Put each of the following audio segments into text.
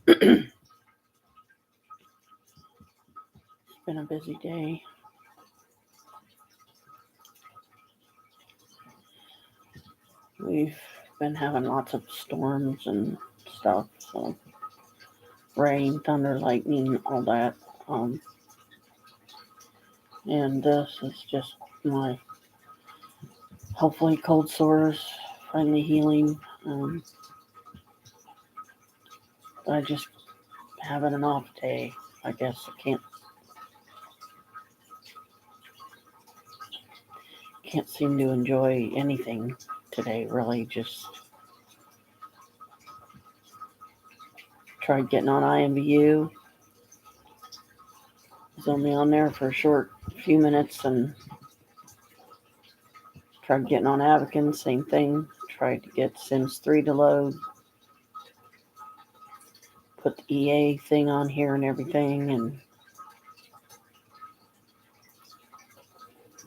It's been a busy day. We've been having lots of storms and stuff, so rain, thunder, lightning, all that. Um, and this is just my hopefully cold sores finally healing. I just having an off day. I guess I can't seem to enjoy anything today. Really, just tried getting on IMVU. Was only on there for a short few minutes and tried getting on Avakin. Same thing. Tried to get Sims 3 to load. Put the EA thing on here and everything, and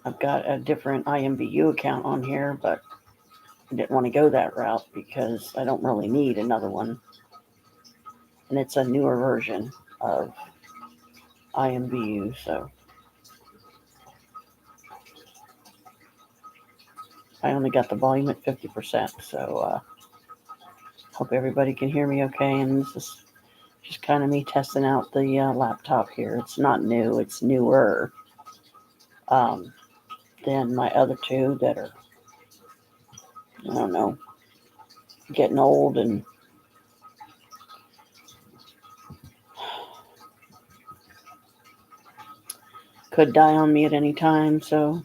I've got a different IMVU account on here, but I didn't want to go that route because I don't really need another one. And it's a newer version of IMVU, so I only got the volume at 50%, so hope everybody can hear me okay. And this is just kind of me testing out the laptop here. It's not new, it's newer than my other two that are, I don't know, getting old and could die on me at any time, so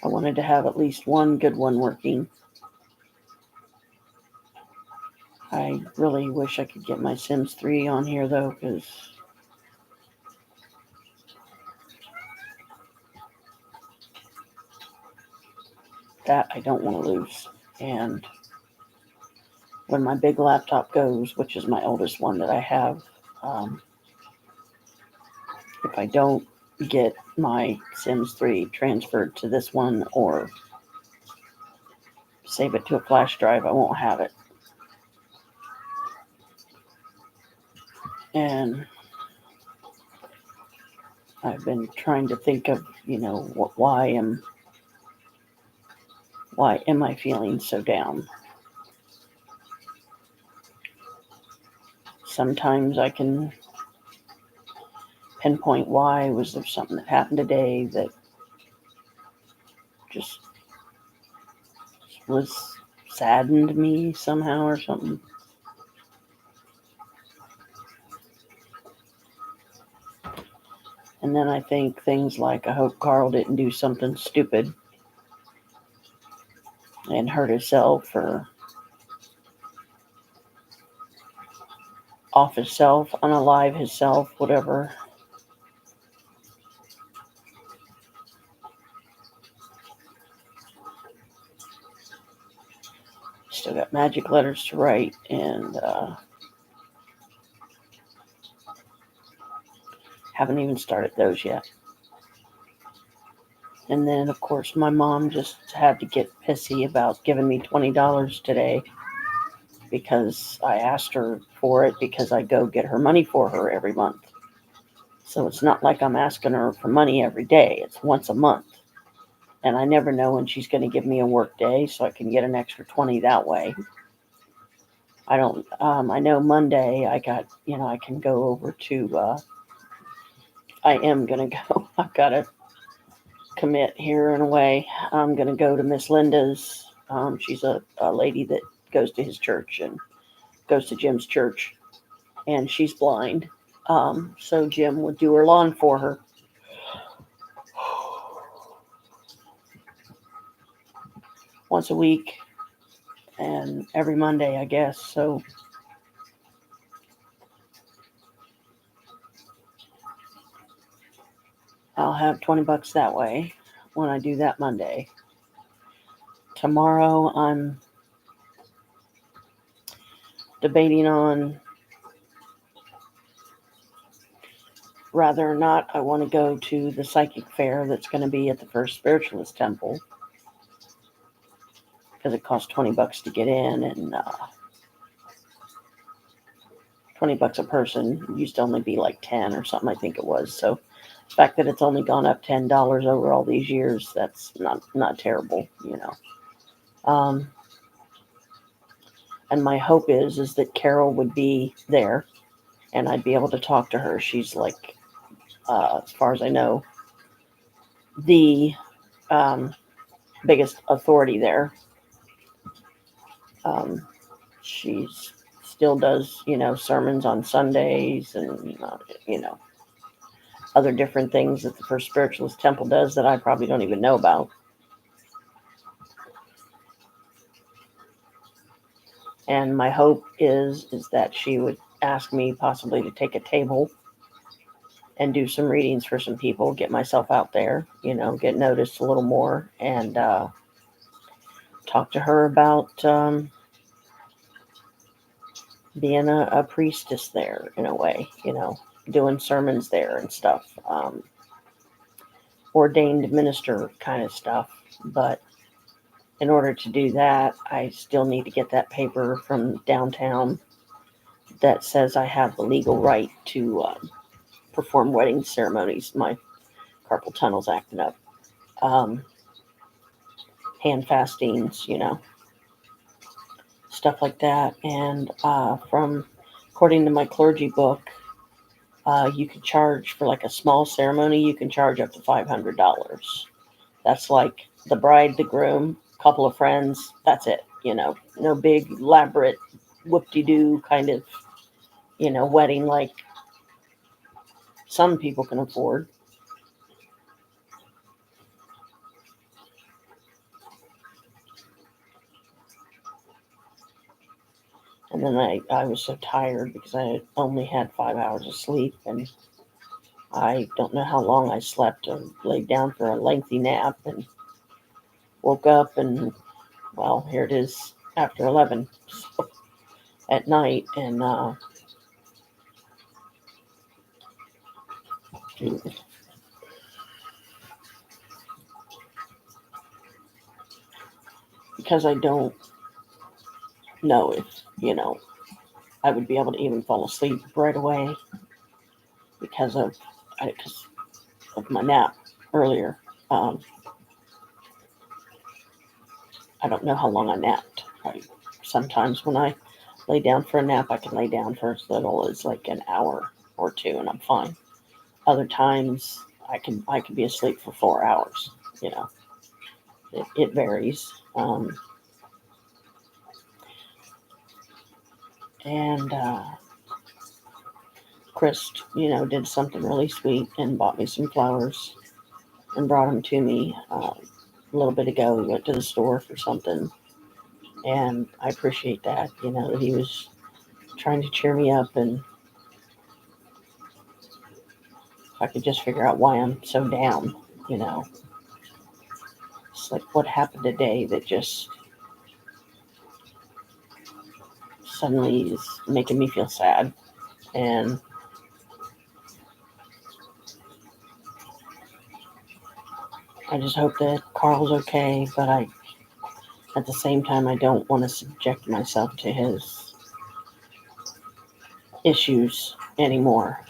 I wanted to have at least one good one working. I really wish I could get my Sims 3 on here though, because that I don't want to lose. And when my big laptop goes, which is my oldest one that I have, if I don't get my Sims 3 transferred to this one or save it to a flash drive, I won't have it. And I've been trying to think of, why am I feeling so down? Sometimes I can pinpoint why. Was there something that happened today that just was saddened me somehow or something? And then I think things like, I hope Carl didn't do something stupid and hurt himself or off himself, unalive himself, whatever. Still got magic letters to write, and haven't even started those yet. And then, of course, my mom just had to get pissy about giving me $20 today because I asked her for it because I go get her money for her every month. So it's not like I'm asking her for money every day. It's once a month. And I never know when she's going to give me a work day, so I can get an extra 20 that way. I don't, I know Monday I got, I can go over to, I am going to go. I've got to commit here in a way. I'm going to go to Miss Linda's. She's a lady that goes to his church and goes to Jim's church, and she's blind. So Jim would do her lawn for her. Once a week and every Monday, I guess. So I'll have $20 that way when I do that Monday. Tomorrow, I'm debating on whether or not I want to go to the psychic fair that's going to be at the First Spiritualist Temple, because it costs $20 to get in, and $20 a person. It used to only be like 10 or something, I think it was. So the fact that it's only gone up $10 over all these years, that's not terrible, you know. And my hope is that Carol would be there and I'd be able to talk to her. She's like, as far as I know, the biggest authority there. She's still does, you know, sermons on Sundays and, you know, other different things that the First Spiritualist Temple does that I probably don't even know about. And my hope is that she would ask me possibly to take a table and do some readings for some people, get myself out there, you know, get noticed a little more, and talk to her about being a priestess there in a way, you know, doing sermons there and stuff, ordained minister kind of stuff. But in order to do that, I still need to get that paper from downtown that says I have the legal right to perform wedding ceremonies. My carpal tunnel's acting up. Hand fastings, you know, stuff like that. And according to my clergy book, you could charge for like a small ceremony, you can charge up to $500. That's like the bride, the groom, couple of friends. That's it, you know, no big elaborate whoop-de-doo kind of, you know, wedding like some people can afford. And then I was so tired because I had only had 5 hours of sleep, and I don't know how long I slept. I laid down for a lengthy nap and woke up, and well, here it is after 11 at night. And because I don't know if, you know, I would be able to even fall asleep right away because of my nap earlier. I don't know how long I napped. Sometimes when I lay down for a nap, I can lay down for as little as like an hour or two, and I'm fine. Other times, I can be asleep for 4 hours. You know, it varies. And Chris, you know, did something really sweet and bought me some flowers and brought them to me a little bit ago. We went to the store for something, and I appreciate that. You know, that he was trying to cheer me up, and I could just figure out why I'm so down. You know, it's like what happened today that just suddenly is making me feel sad. And I just hope that Carl's okay, but at the same time, I don't want to subject myself to his issues anymore.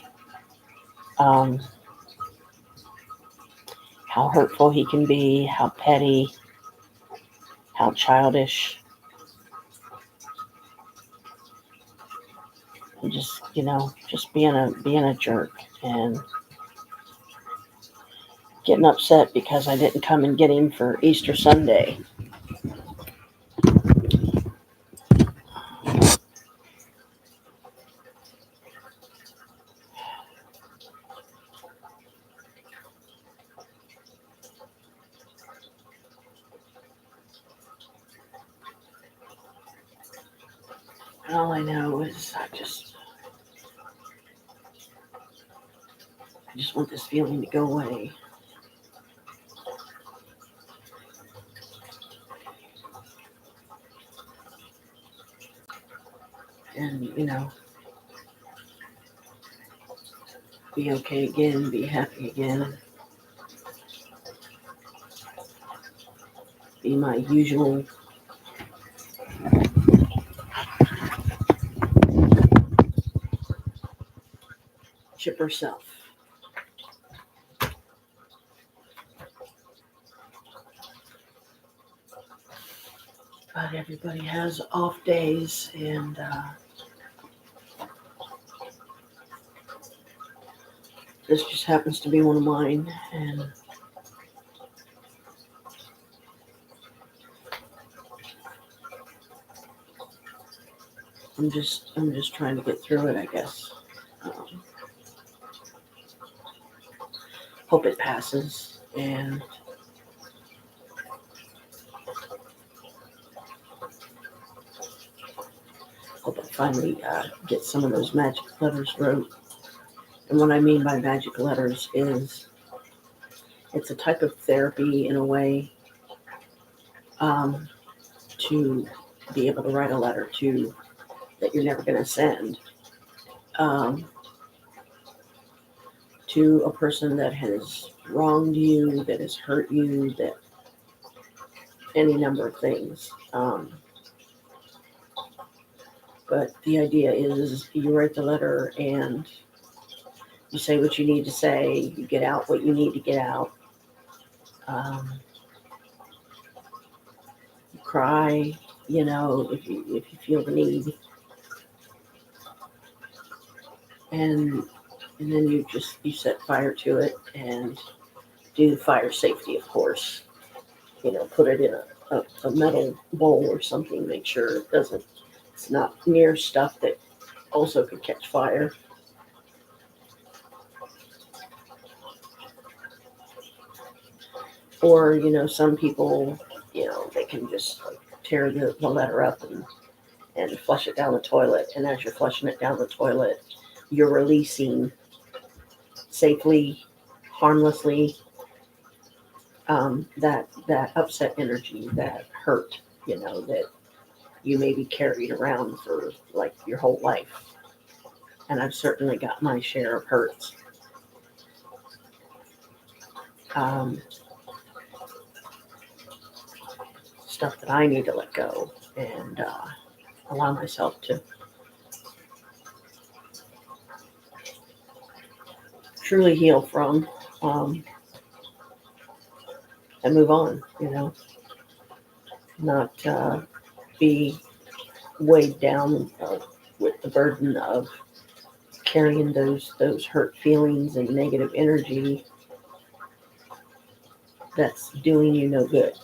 How hurtful he can be, how petty, how childish. And just, you know, just being a jerk and getting upset because I didn't come and get him for Easter Sunday. And all I know is I just want this feeling to go away. And, you know, be okay again, be happy again. Be my usual herself. But everybody has off days, and this just happens to be one of mine. And I'm just trying to get through it, I guess. Hope it passes, and hope I finally get some of those magic letters wrote. And what I mean by magic letters is it's a type of therapy in a way, to be able to write a letter to that you're never going to send, to a person that has wronged you, that has hurt you, that any number of things. But the idea is you write the letter and you say what you need to say, you get out what you need to get out. You cry, if you feel the need. And then you set fire to it and do fire safety, of course. Put it in a metal bowl or something, make sure it's not near stuff that also could catch fire. Or, some people, they can just tear the letter up and flush it down the toilet. And as you're flushing it down the toilet, you're releasing safely, harmlessly, that upset energy, that hurt, that you maybe carried around for like your whole life. And I've certainly got my share of hurts. Stuff that I need to let go and allow myself to truly heal from, and move on, not be weighed down with the burden of carrying those hurt feelings and negative energy that's doing you no good.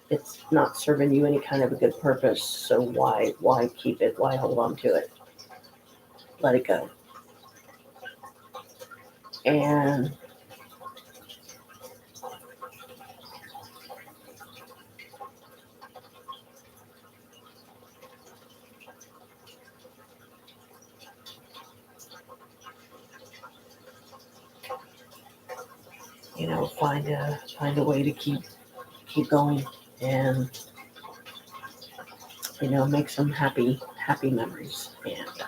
It's not serving you any kind of a good purpose, so why keep it? Why hold on to it? Let it go. And find a way to keep going and make some happy memories. And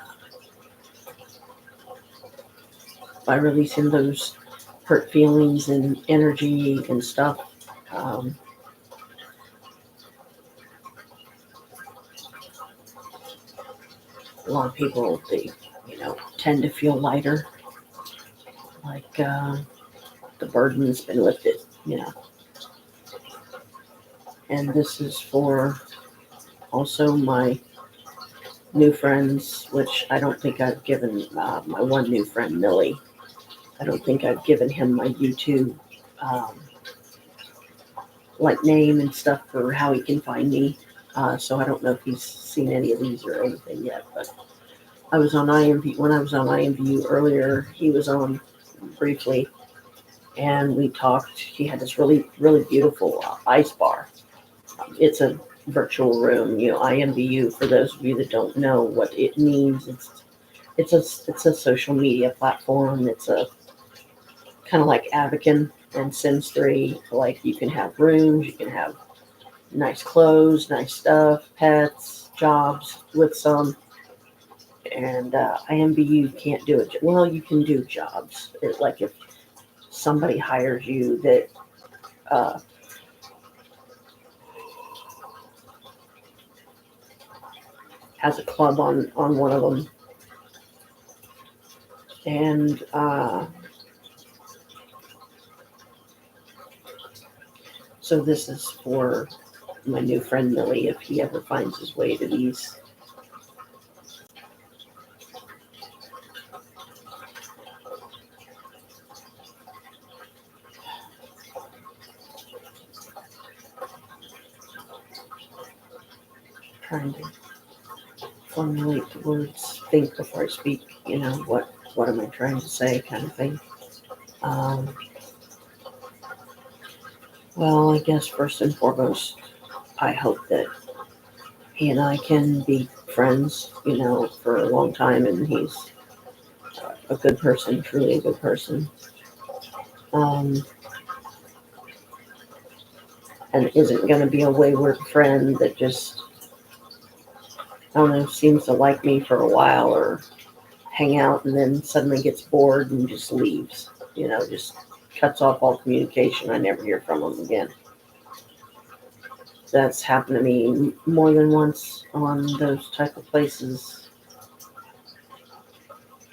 by releasing those hurt feelings and energy and stuff, a lot of people, they tend to feel lighter, like the burden's been lifted. And this is for also my new friends, which I don't think I've given my one new friend, Millie. I don't think I've given him my YouTube name and stuff for how he can find me. So I don't know if he's seen any of these or anything yet. But I was on IMV when I was on IMVU earlier. He was on briefly, and we talked. He had this really beautiful ice bar. It's a virtual room. IMVU, for those of you that don't know what it means, it's a social media platform. It's a kind of like Avakin and Sims 3. Like, you can have rooms, you can have nice clothes, nice stuff, pets, jobs with some. And IMVU can't do it. Well, you can do jobs. Like if somebody hires you that has a club on one of them, And so this is for my new friend Millie, if he ever finds his way to these. Trying to formulate the words, think before I speak, what am I trying to say, kind of thing. Well, I guess first and foremost, I hope that he and I can be friends, for a long time, and he's a good person, truly a good person. And isn't going to be a wayward friend that just, I don't know, seems to like me for a while or hang out and then suddenly gets bored and just leaves, just cuts off all communication. I never hear from him again. That's happened to me more than once on those type of places.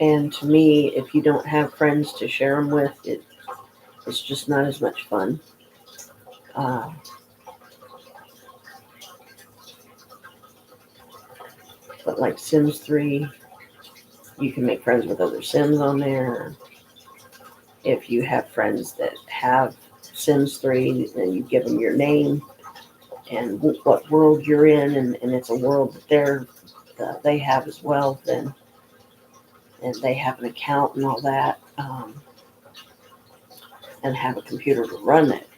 And to me, if you don't have friends to share them with, it's just not as much fun. But like Sims 3, you can make friends with other Sims on there. If you have friends that have Sims 3, then you give them your name and what world you're in, and it's a world that they have as well, then, and they have an account and all that, and have a computer to run it,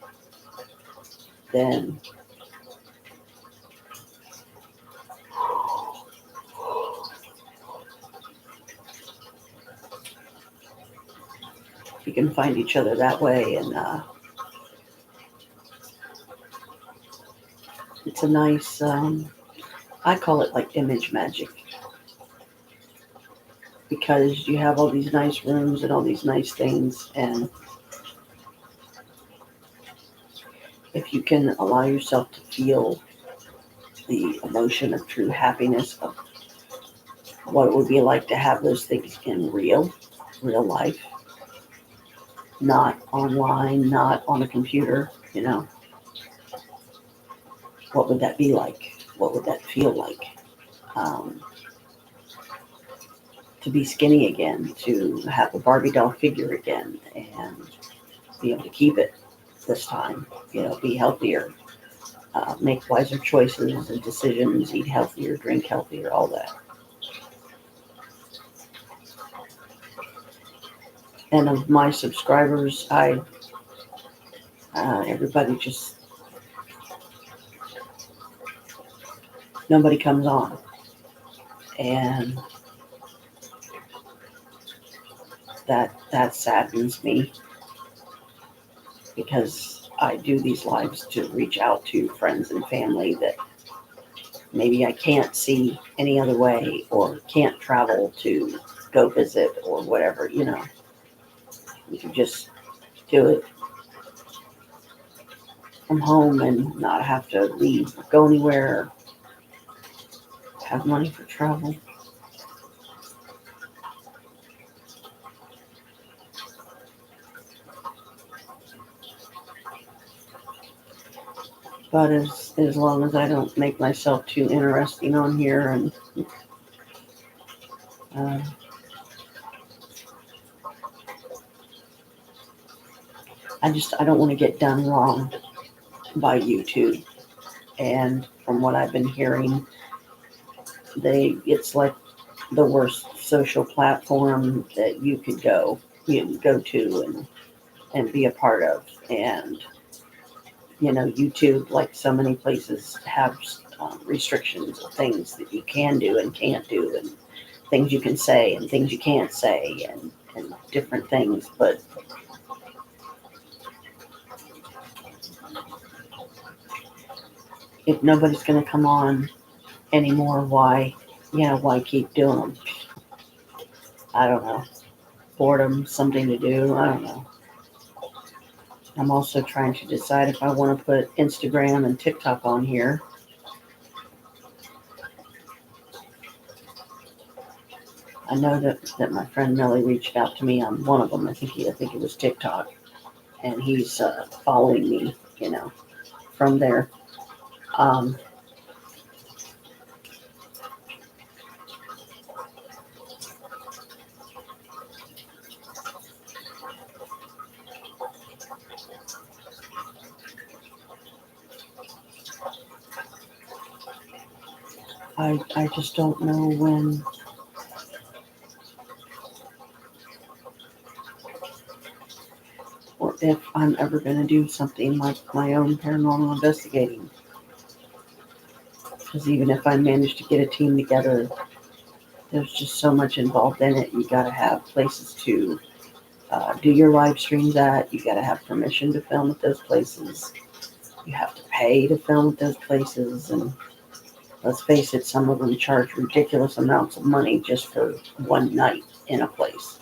then you can find each other that way, and it's a nice, I call it like image magic, because you have all these nice rooms and all these nice things, and if you can allow yourself to feel the emotion of true happiness of what it would be like to have those things in real life, not online, not on a computer, what would that be like? What would that feel like? To be skinny again, to have a Barbie doll figure again, and be able to keep it this time, be healthier, make wiser choices and decisions, eat healthier, drink healthier, all that. And of my subscribers, everybody just, nobody comes on. And that saddens me, because I do these lives to reach out to friends and family that maybe I can't see any other way, or can't travel to go visit, or whatever, You can just do it from home and not have to leave or go anywhere, have money for travel. But as long as I don't make myself too interesting on here, and I don't want to get done wrong by YouTube. And from what I've been hearing, it's like the worst social platform that you could go to and be a part of. And YouTube, like so many places, have restrictions of things that you can do and can't do, and things you can say and things you can't say, and different things. But if nobody's going to come on anymore, why keep doing them? I don't know. Boredom, something to do. I don't know. I'm also trying to decide if I want to put Instagram and TikTok on here. I know that my friend Millie reached out to me on one of them. I think it was TikTok, and he's following me, from there. Um, I just don't know when or if I'm ever going to do something like my own paranormal investigating. Because even if I manage to get a team together, there's just so much involved in it. You got to have places to do your live streams at. You got to have permission to film at those places. You have to pay to film at those places. And let's face it, some of them charge ridiculous amounts of money just for one night in a place.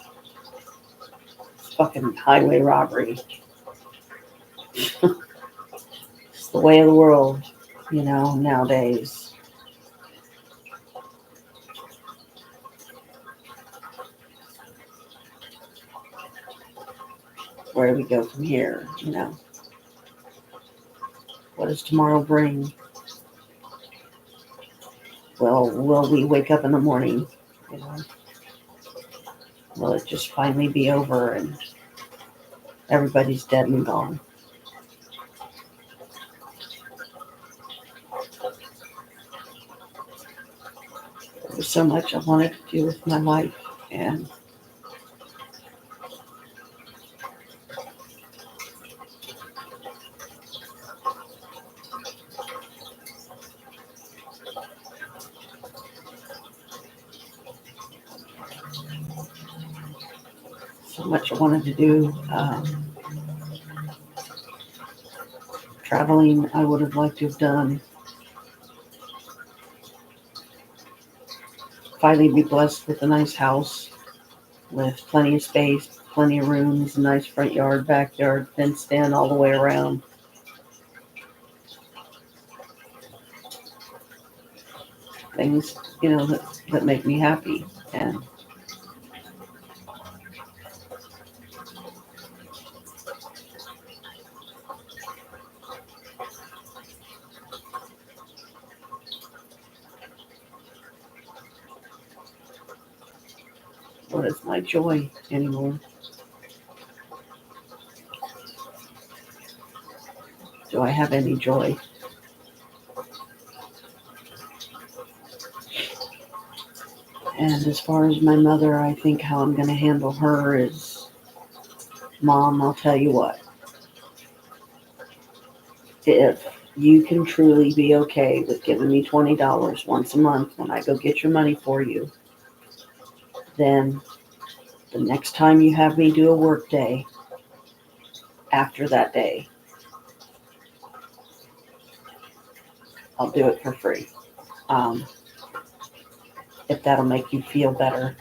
It's fucking highway robbery. It's the way of the world, nowadays. Where do we go from here? What does tomorrow bring? Well, will we wake up in the morning? Will it just finally be over and everybody's dead and gone? There was so much I wanted to do with my life, and so much I wanted to do. Traveling, I would have liked to have done. Finally be blessed with a nice house with plenty of space, plenty of rooms, a nice front yard, backyard, fenced in all the way around. Things, that make me happy. And what is my joy anymore? Do I have any joy? And as far as my mother, I think how I'm going to handle her is, Mom, I'll tell you what. If you can truly be okay with giving me $20 once a month when I go get your money for you, then the next time you have me do a work day, after that day, I'll do it for free. If that'll make you feel better.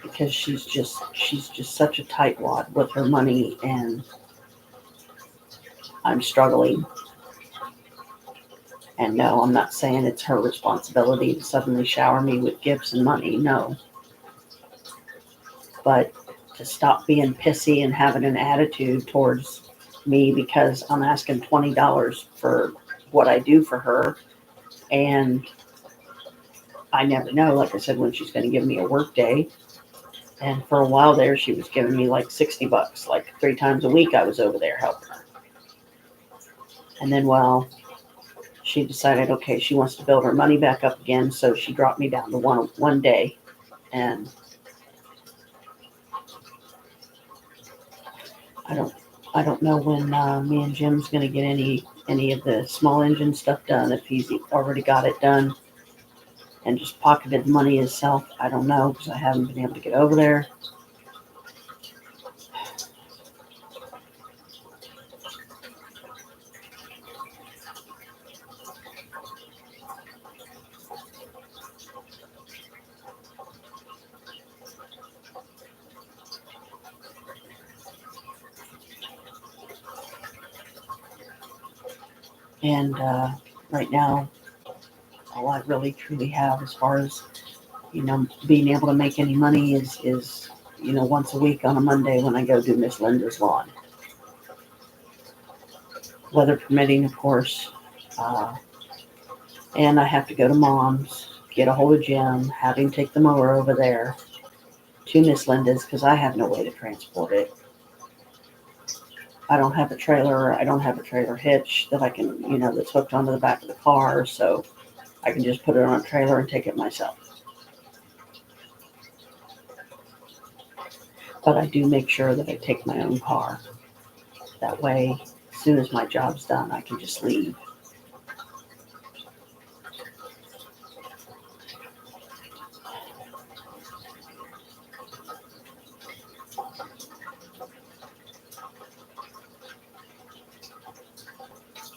Because she's just such a tightwad with her money, and I'm struggling. And no, I'm not saying it's her responsibility to suddenly shower me with gifts and money, no. But to stop being pissy and having an attitude towards me because I'm asking $20 for what I do for her, and I never know, like I said, when she's going to give me a work day. And for a while there, she was giving me like $60, like 3 times a week I was over there helping her. And then, she decided, okay, she wants to build her money back up again, so she dropped me down to one day. And I don't know when me and Jim's going to get any of the small engine stuff done. If he's already got it done and just pocketed the money himself, I don't know, because I haven't been able to get over there. And right now, all I really truly have as far as, being able to make any money is once a week on a Monday when I go do Miss Linda's lawn. Weather permitting, of course. And I have to go to Mom's, get a hold of Jim, have him take the mower over there to Miss Linda's because I have no way to transport it. I don't have a trailer. I don't have a trailer hitch that I can, that's hooked onto the back of the car. So I can just put it on a trailer and take it myself. But I do make sure that I take my own car. That way, as soon as my job's done, I can just leave.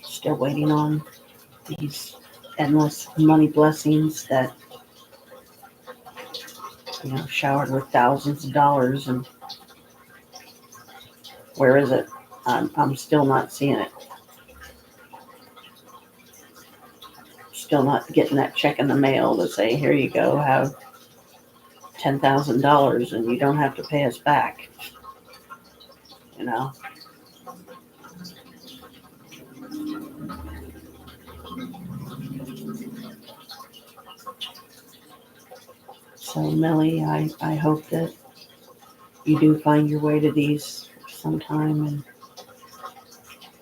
Still waiting on these endless money blessings that, showered with thousands of dollars. And where is it? I'm still not seeing it. Still not getting that check in the mail to say, here you go, have $10,000 and you don't have to pay us back. So Millie, I hope that you do find your way to these sometime. And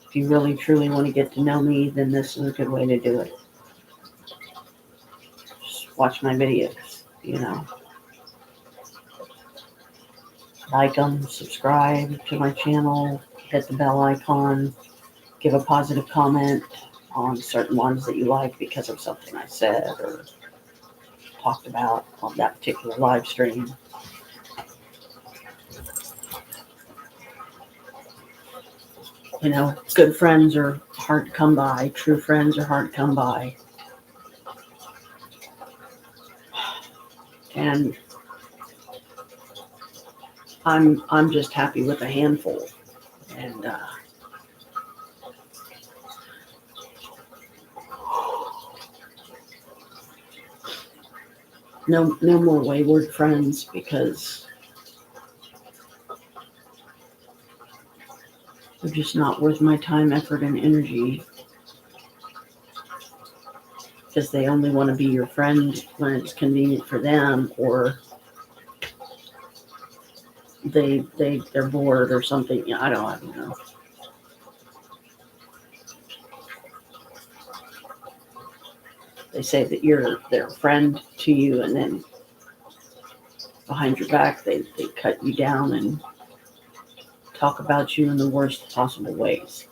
if you really truly want to get to know me, then this is a good way to do it. Just watch my videos, Like them, subscribe to my channel, hit the bell icon, give a positive comment on certain ones that you like because of something I said or talked about on that particular live stream. Good friends are hard to come by. True friends are hard to come by. And I'm just happy with a handful. And no more wayward friends because they're just not worth my time, effort, and energy. Because they only want to be your friend when it's convenient for them, or they're bored or something. I don't know. They say that they're a friend to you, and then behind your back they cut you down and talk about you in the worst possible ways.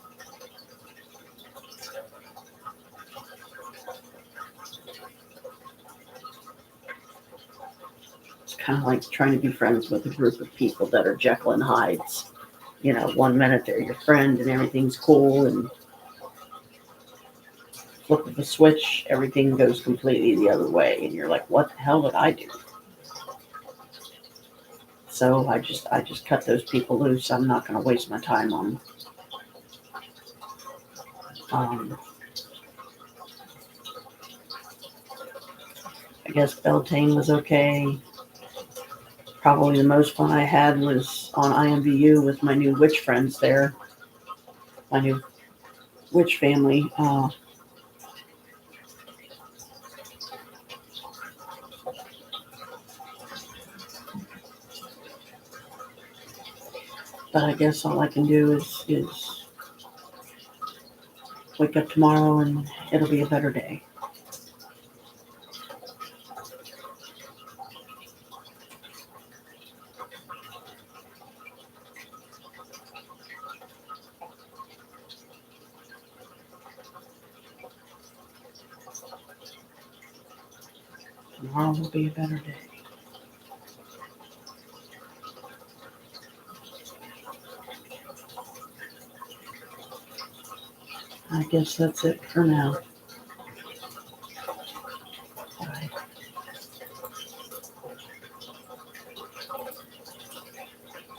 It's kind of like trying to be friends with a group of people that are Jekyll and Hydes. 1 minute they're your friend and everything's cool, and flip of a switch, everything goes completely the other way, and you're like, what the hell did I do? So I just cut those people loose. I'm not going to waste my time on them. I guess Beltane was okay. Probably the most fun I had was on IMVU with my new witch friends there. My new witch family. But I guess all I can do is wake up tomorrow and it'll be a better day. Tomorrow will be a better day. I guess that's it for now.